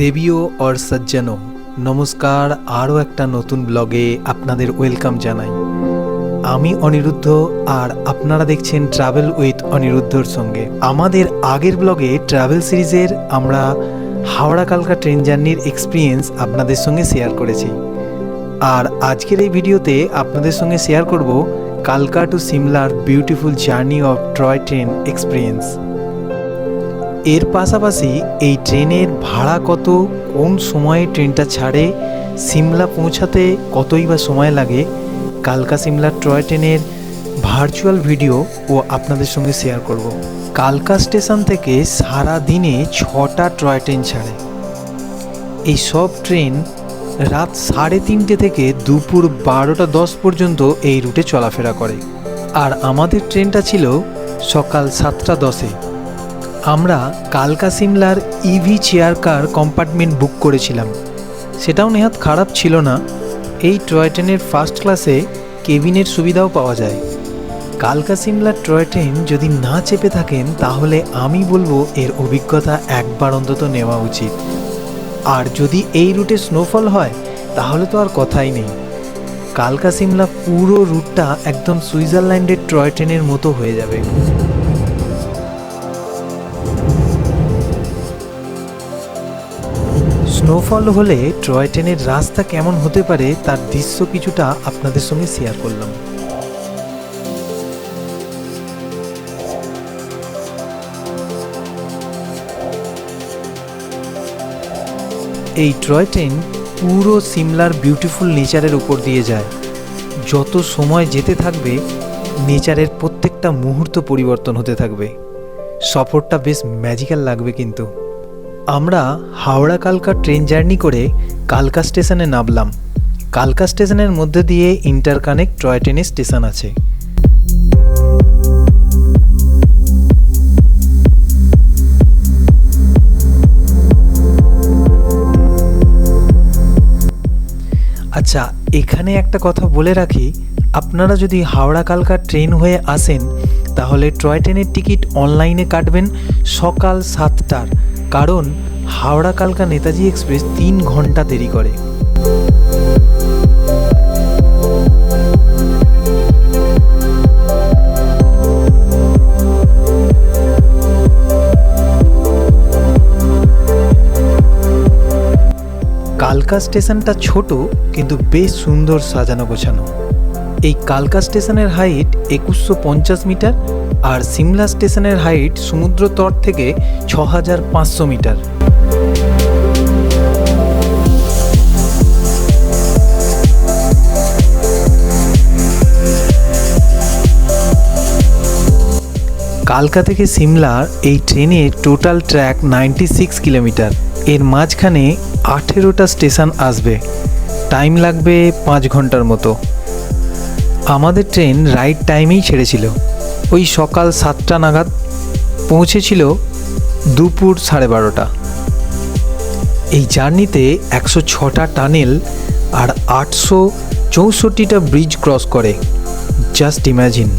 দেবীও और सज्जनों নমস্কার। আরও একটা নতুন ব্লগে আপনাদের ওয়েলকাম জানাই। আমি অনিরুদ্ধ আর আপনারা দেখছেন ট্রাভেল উইথ অনিরুদ্ধর সঙ্গে। আমাদের আগের ব্লগে ট্রাভেল সিরিজের আমরা হাওড়া কালকা ট্রেন জার্নির এক্সপিরিয়েন্স আপনাদের সঙ্গে শেয়ার করেছি, আর আজকের এই ভিডিওতে আপনাদের সঙ্গে শেয়ার করব কালকা টু সিমলার beautiful journey of toy train experience. এর পাশাপাশি এই ট্রেনের ভাড়া কত, কোন সময়ে ট্রেনটা ছাড়ে, সিমলা পৌঁছাতে কতই বা সময় লাগে, কালকা সিমলা টয় ট্রেনের ভার্চুয়াল ভিডিও ও আপনাদের সঙ্গে শেয়ার করব। কালকা স্টেশন থেকে সারা দিনে 6টা টয় ট্রেন ছাড়ে। এই সব ট্রেন রাত 3:30 থেকে দুপুর 12টা 10 পর্যন্ত এই রুটে চলাফেরা করে, আর আমাদের ট্রেনটা ছিল সকাল 7টা 10-এ। আমরা কালকা সিমলার ইভি চেয়ার কার কম্পার্টমেন্ট বুক করেছিলাম, সেটাও নেহাত খারাপ ছিল না। এই টয় ট্রেনের ফার্স্ট ক্লাসে কেবিনের সুবিধাও পাওয়া যায়। কালকা সিমলার টয় ট্রেন যদি না চেপে থাকেন তাহলে আমি বলবো এর অভিজ্ঞতা একবার অন্তত নেওয়া উচিত। আর যদি এই রুটে স্নোফল হয় তাহলে তো আর কথাই নেই। কালকা সিমলা পুরো রুটটা একদম সুইজারল্যান্ডের টয় ট্রেনের মতো হয়ে যাবে। স্নোফল হলে টয় ট্রেনের রাস্তা কেমন হতে পারে তার দৃশ্য কিছুটা আপনাদের সঙ্গে শেয়ার করলাম। এই টয় ট্রেন পুরো সিমলার বিউটিফুল নেচারের উপর দিয়ে যায়। যত সময় যেতে থাকবে নেচারের প্রত্যেকটা মুহূর্ত পরিবর্তন হতে থাকবে। সফরটা বেশ ম্যাজিক্যাল লাগবে। কিন্তু আমরা হাওড়া কালকা ট্রেন জার্নি করে কালকা স্টেশনে নামলাম। কালকা স্টেশনের মধ্যে দিয়ে ইন্টারকানেক্ট টয় ট্রেনের স্টেশন আছে। আচ্ছা, এখানে একটা কথা বলে রাখি, আপনারা যদি হাওড়া কালকা ট্রেন হয়ে আসেন তাহলে টয় ট্রেনের টিকিট অনলাইনে কাটবেন সকাল 7টার, কারণ হাওড়া কালকা নেতাজি এক্সপ্রেস 3 ঘন্টা দেরি করে। কালকা স্টেশনটা ছোট কিন্তু বেশ সুন্দর সাজানো গোছানো। এই কালকা স্টেশনের হাইট 2150 মিটার, আর সিমলা স্টেশনের হাইট সমুদ্র তট থেকে 6500 মিটার। কালকা থেকে সিমলার এই ট্রেনের টোটাল ট্র্যাক 96 কিলোমিটার। এর মাঝখানে 18টা স্টেশন আসবে, টাইম লাগবে 5 ঘন্টার মতো। আমাদের ট্রেন রাইট টাইমেই ছেড়েছিল, ওই সকাল 7টা নাগাদ, পৌঁছেছিল দুপুর 12:30। এই জার্নিতে 106টা টানেল আর 864টা ব্রিজ ক্রস করে, জাস্ট ইম্যাজিন।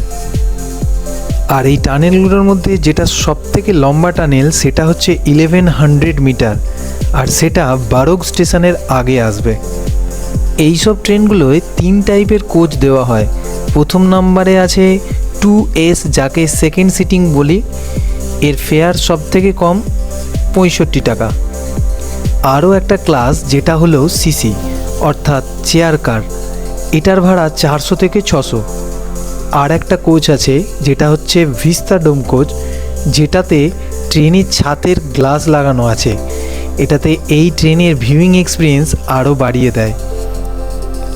আর এই টানেলগুলোর মধ্যে যেটা সবথেকে লম্বা টানেল সেটা হচ্ছে 1100 মিটার, আর সেটা বারোগ স্টেশনের আগে আসবে। এই সব ট্রেনগুলোয় 3 টাইপের কোচ দেওয়া হয়। প্রথম নাম্বারে আছে 2S, যাকে সেকেন্ড সিটিং বলি। এর ফেয়ার সব থেকে কম 65 টাকা। আরও একটা ক্লাস যেটা হলো সিসি অর্থাৎ চেয়ার কার, এটার ভাড়া 400 থেকে 600। আর একটা কোচ আছে যেটা হচ্ছে ভিস্তা ডোম কোচ, যেটাতে ট্রেনের ছাতের গ্লাস লাগানো আছে। এটাতে এই ট্রেনের ভিউইং এক্সপিরিয়েন্স আরও বাড়িয়ে দেয়।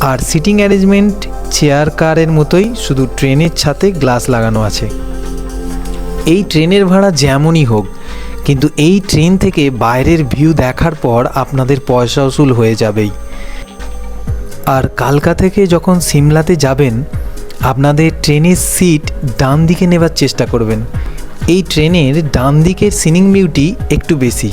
আর সিটিং অ্যারেঞ্জমেন্ট চেয়ার কারের মতোই, শুধু ট্রেনের ছাতে গ্লাস লাগানো আছে। এই ট্রেনের ভাড়া যেমনই হোক, কিন্তু এই ট্রেন থেকে বাইরের ভিউ দেখার পর আপনাদের পয়সা উসুল হয়ে যাবেই। আর কালকা থেকে যখন সিমলাতে যাবেন আপনাদের ট্রেনের সিট ডান দিকে নেবার চেষ্টা করবেন। এই ট্রেনের ডান দিকের সিনিং বিউটি একটু বেশি।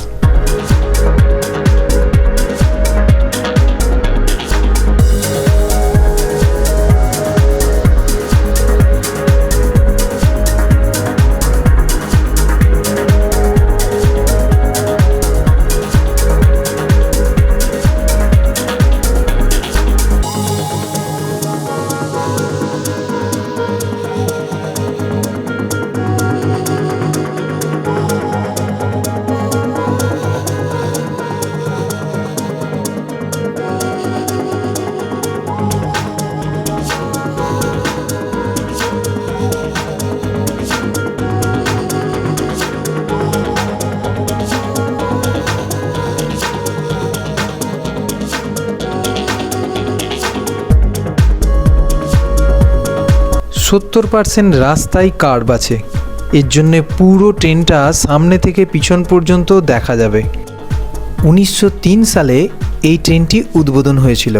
70% রাস্তায় কার্ভ আছে। এর জন্যে পুরো ট্রেনটা সামনে থেকে পিছন পর্যন্ত দেখা যাবে। 1903 সালে এই ট্রেনটি উদ্বোধন হয়েছিল।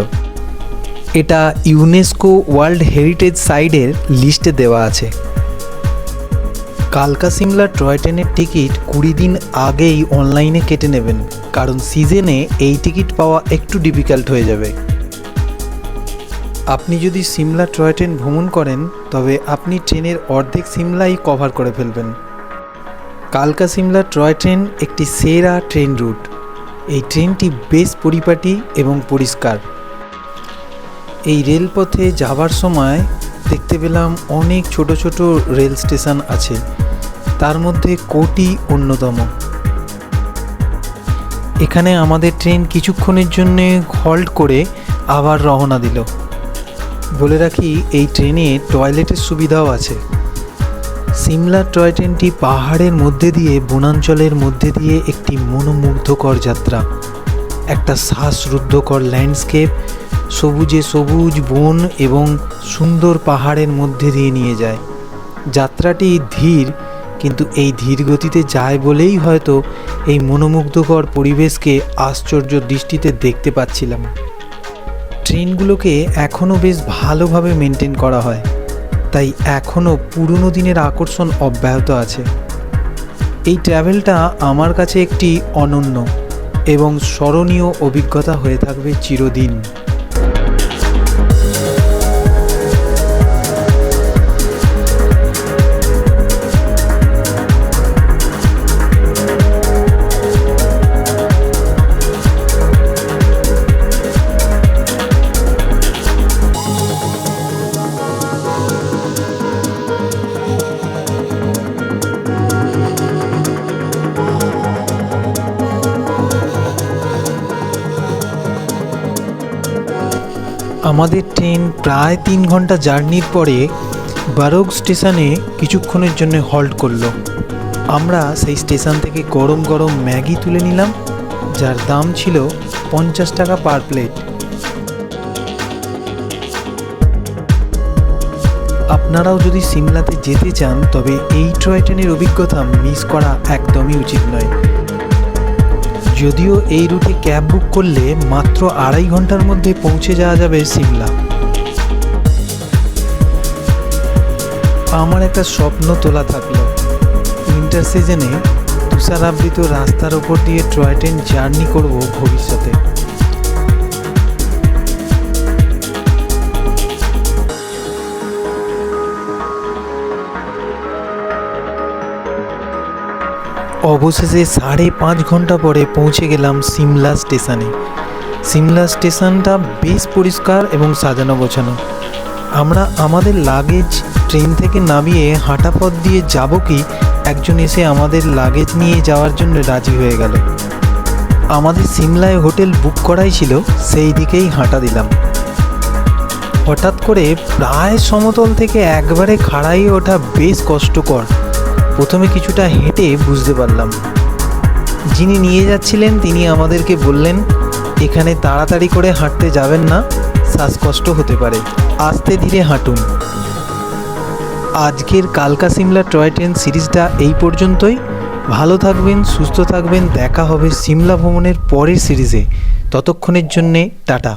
এটা ইউনেস্কো ওয়ার্ল্ড হেরিটেজ সাইটের লিস্টে দেওয়া আছে। কালকা সিমলা টয় ট্রেনের টিকিট 20 দিন আগেই অনলাইনে কেটে নেবেন, কারণ সিজনে এই টিকিট পাওয়া একটু ডিফিকাল্ট হয়ে যাবে। আপনি যদি সিমলা টয় ট্রেন ভ্রমণ করেন তবে আপনি ট্রেনের অর্ধেক সিমলাই কভার করে ফেলবেন। কালকা সিমলা টয় ট্রেন একটি সেরা ট্রেন রুট। এই ট্রেনটি বেশ পরিপাটি এবং পরিষ্কার। এই রেলপথে যাবার সময় দেখতে পেলাম অনেক ছোট ছোট রেল স্টেশন আছে, তার মধ্যে কোটি অন্যতম। এখানে আমাদের ট্রেন কিছুক্ষণের জন্য হল্ট করে আবার রওনা দিল। বলে রাখি, এই ট্রেনে টয়লেটের সুবিধাও আছে। সিমলা টয় ট্রেনটি পাহাড়ের মধ্যে দিয়ে বনাঞ্চলের মধ্যে দিয়ে একটি মনোমুগ্ধকর যাত্রা। একটা শ্বাসরুদ্ধকর ল্যান্ডস্কেপ, সবুজে সবুজ বন এবং সুন্দর পাহাড়ের মধ্যে দিয়ে নিয়ে যায়। যাত্রাটি ধীর, কিন্তু এই ধীর গতিতে যায় বলেই হয়তো এই মনোমুগ্ধকর পরিবেশকে আশ্চর্য দৃষ্টিতে দেখতে পাচ্ছিলাম। ট্রেনগুলোকে এখনও বেশ ভালোভাবে মেনটেন করা হয়, তাই এখনও পুরনো দিনের আকর্ষণ অব্যাহত আছে। এই ট্র্যাভেলটা আমার কাছে একটি অনন্য এবং স্মরণীয় অভিজ্ঞতা হয়ে থাকবে চিরদিন। আমাদের ট্রেন প্রায় 3 ঘন্টা জার্নির পরে বারোগ স্টেশনে কিছুক্ষণের জন্য হল্ট করলো। আমরা সেই স্টেশন থেকে গরম গরম ম্যাগি তুলে নিলাম, যার দাম ছিল 50 টাকা পার প্লেট। আপনারাও যদি সিমলাতে যেতে চান তবে এই টয় ট্রেনের অভিজ্ঞতা মিস করা একদমই উচিত নয়। যদিও এই রুটে ক্যাব বুক করলে মাত্র 2.5 ঘন্টার মধ্যে পৌঁছে যাওয়া যাবে সিমলা। আমার একটা স্বপ্ন তোলা থাকলো, উইন্টার সিজনে তুষারাবৃত রাস্তার ওপর দিয়ে টয় ট্রেন জার্নি করব ভবিষ্যতে। অবশেষে 5.5 ঘন্টা পরে পৌঁছে গেলাম সিমলা স্টেশনে। সিমলা স্টেশনটা বেশ পরিষ্কার এবং সাজানো গোছানো। আমরা আমাদের লাগেজ ট্রেন থেকে নামিয়ে হাঁটা পথ দিয়ে যাব কি একজন এসে আমাদের লাগেজ নিয়ে যাওয়ার জন্য রাজি হয়ে গেল। আমাদের সিমলায় হোটেল বুক করাই ছিল, সেই দিকেই হাঁটা দিলাম। হঠাৎ করে প্রায় সমতল থেকে একবারে খাড়াই ওঠা বেশ কষ্টকর। প্রথমে কিছুটা হেঁটে বুঝতে পারলাম। যিনি নিয়ে যাচ্ছিলেন তিনি আমাদেরকে বললেন, এখানে তাড়াতাড়ি করে হাঁটতে যাবেন না, শ্বাসকষ্ট হতে পারে, আস্তে ধীরে হাঁটুন। আজকের কালকা সিমলা টয় ট্রেন সিরিজটা এই পর্যন্তই। ভালো থাকবেন, সুস্থ থাকবেন। দেখা হবে সিমলা ভ্রমণের পরের সিরিজে। ততক্ষণের জন্যে টাটা।